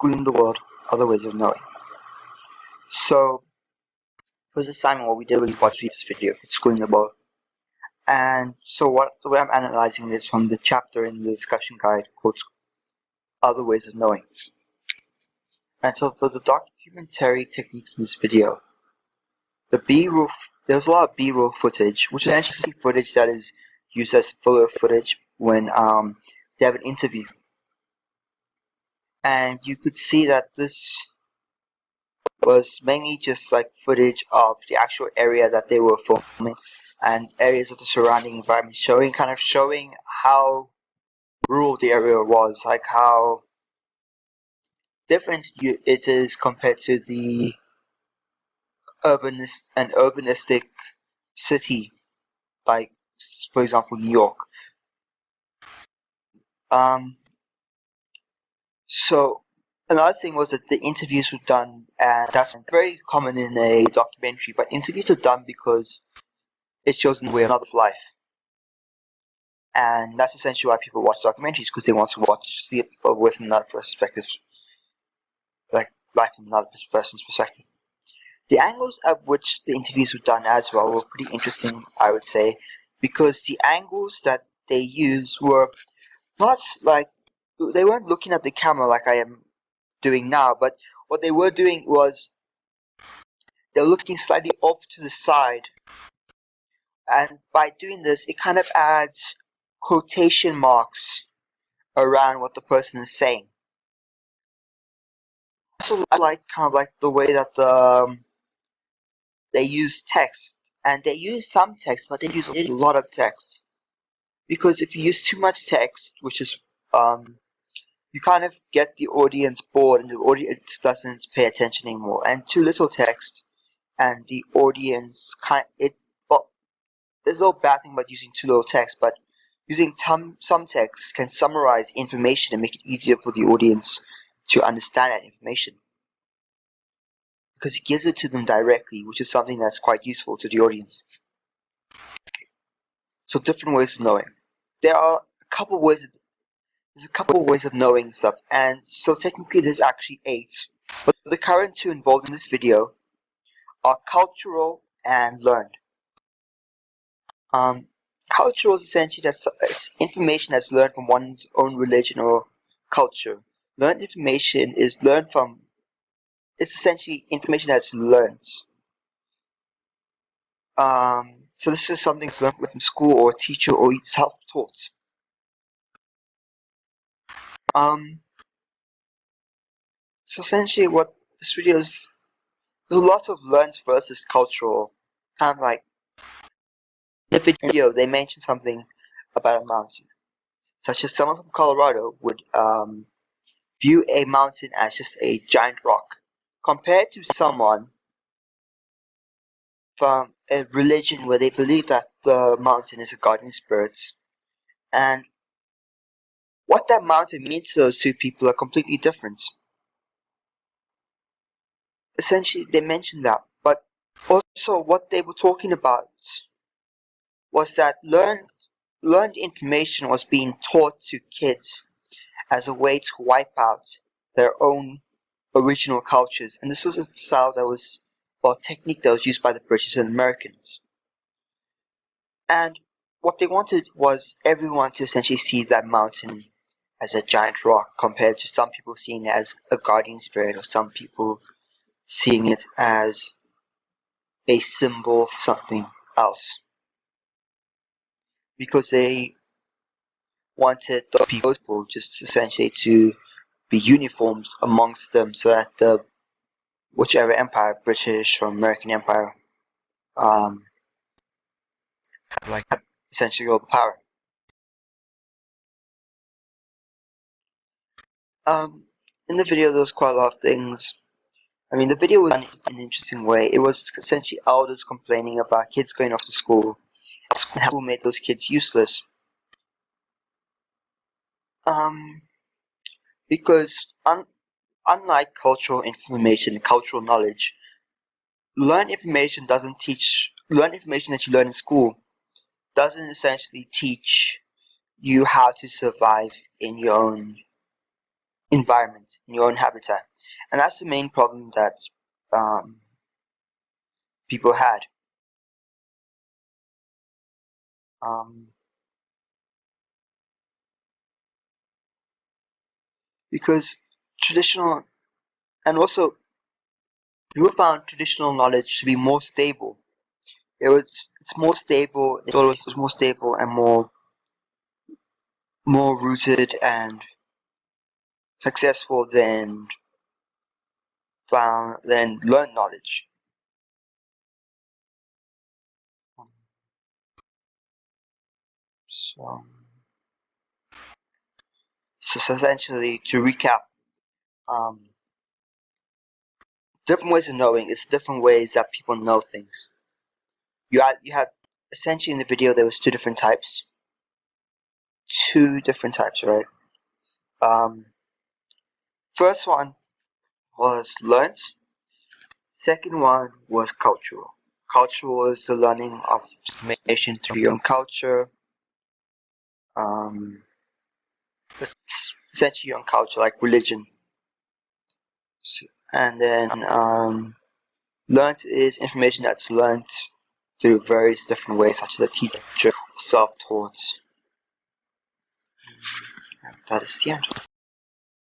Schooling the World, Other Ways of Knowing. So, for this assignment, what we did was watch this video, Schooling the World. And so the way I'm analyzing this from the chapter in the discussion guide called Other Ways of Knowing. And so for the documentary techniques in this video, there's a lot of B-roll footage, which is essentially footage that is used as filler footage when they have an interview. And you could see that this was mainly just like footage of the actual area that they were filming and areas of the surrounding environment, showing how rural the area was, like how different it is compared to the urbanistic city, like for example New York. So another thing was that the interviews were done, and that's very common in a documentary, but interviews are done because it shows them the way of another life. And that's essentially why people watch documentaries, because they want to see it with another perspective, like life from another person's perspective. The angles at which the interviews were done as well were pretty interesting, I would say, because the angles that they used were not like, they weren't looking at the camera like I am doing now, but what they were doing was they're looking slightly off to the side, and by doing this it kind of adds quotation marks around what the person is saying. Also, I like the way that they use text, and they use some text, but they use a lot of text, because if you use too much text, which is you kind of get the audience bored and the audience doesn't pay attention anymore, and too little text and the audience there's no bad thing about using too little text, but using some text can summarize information and make it easier for the audience to understand that information, because it gives it to them directly, which is something that's quite useful to the audience. So different ways of knowing. There are a couple ways of knowing stuff, and so technically there's actually 8. But the current 2 involved in this video are cultural and learned. Cultural is essentially it's information that's learned from one's own religion or culture. Learned information is it's essentially information that's learned. So this is something that's learned from school or a teacher or self-taught. So essentially what this video is, there's a lot of learned versus cultural, kind of like in the video they mentioned something about a mountain, such as someone from Colorado would view a mountain as just a giant rock, compared to someone from a religion where they believe that the mountain is a guardian spirit, and what that mountain means to those 2 people are completely different. Essentially they mentioned that, but also what they were talking about was that learned information was being taught to kids as a way to wipe out their own original cultures, and this was a style technique that was used by the British and Americans. And what they wanted was everyone to essentially see that mountain as a giant rock, compared to some people seeing it as a guardian spirit, or some people seeing it as a symbol for something else, because they wanted the people just essentially to be uniformed amongst them, so that whichever empire, British or American Empire, had essentially all the power. In the video there was quite a lot of things. I mean, the video was done in an interesting way. It was essentially elders complaining about kids going off to school, and how made those kids useless. Because unlike cultural information, cultural knowledge, learned information that you learn in school doesn't essentially teach you how to survive in your own environment, in your own habitat, and that's the main problem that people had. Um, because traditional, and also people found traditional knowledge to be more stable. It's more stable. They thought it was more stable and more rooted and successful than learned knowledge. So, so essentially, to recap, um, different ways of knowing is different ways that people know things. You had essentially in the video there was two different types, right? Um, First one was learned. Second one was cultural. Cultural is the learning of information through your own culture. Um, essentially your own culture, like religion. And then learned is information that's learned through various different ways, such as a teacher, self-taught. That is the end.